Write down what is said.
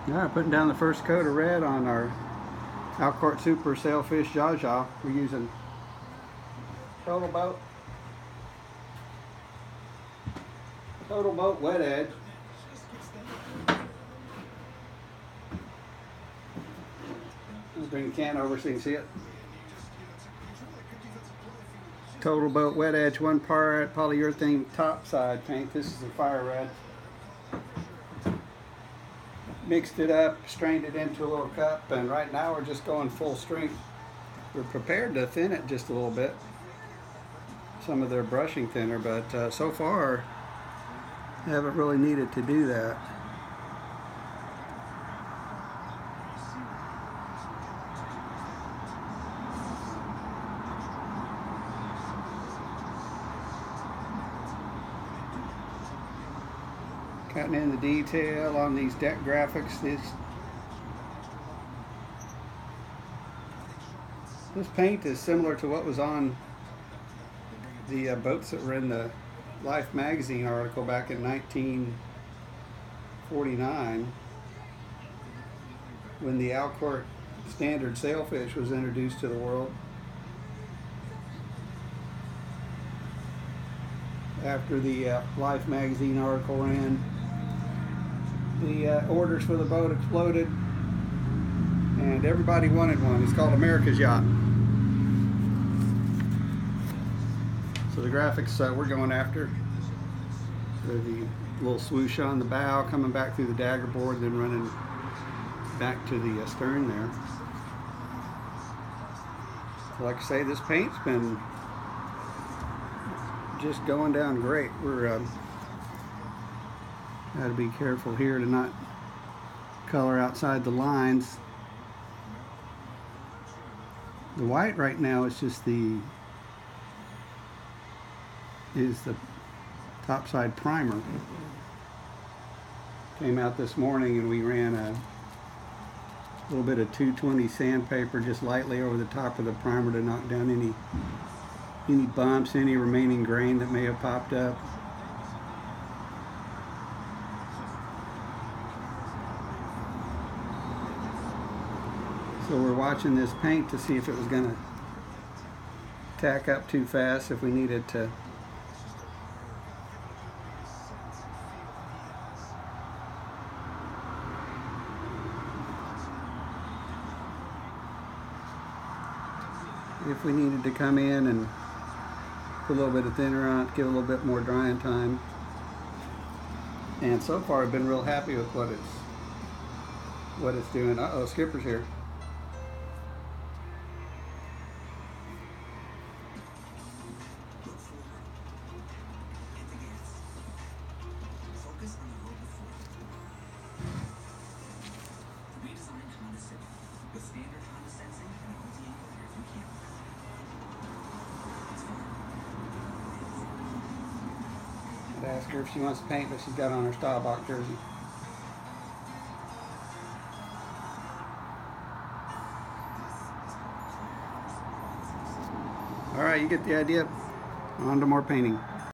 Alright, putting down the first coat of red on our Alcort Super Sailfish ZSA. We're using TotalBoat WetEdge. Let's bring the can over so you can see it. TotalBoat WetEdge 1 part polyurethane top side paint. This is the fire red. Mixed it up, strained it into a little cup, and right now we're just going full strength. We're prepared to thin it just a little bit. Some of their brushing thinner, but so far I haven't really needed to do that. Cutting in the detail on these deck graphics. This paint is similar to what was on the boats that were in the Life magazine article back in 1949 when the Alcort standard Sailfish was introduced to the world. After the Life magazine article ran, the orders for the boat exploded and everybody wanted one. It's called America's Yacht. So the graphics we're going after are the little swoosh on the bow, coming back through the dagger board, then running back to the stern there. So like I say, this paint's been just going down great. We're got to be careful here to not color outside the lines. The white right now is just the topside primer. Came out this morning and we ran a little bit of 220 sandpaper just lightly over the top of the primer to knock down any bumps, any remaining grain that may have popped up. So we're watching this paint to see if it was going to tack up too fast, if we needed to come in and put a little bit of thinner on it, give it a little bit more drying time. And so far I've been real happy with what it's doing. Uh-oh, Skipper's here. I'd ask her if she wants to paint, but she's got on her style box jersey. All right, you get the idea. On to more painting.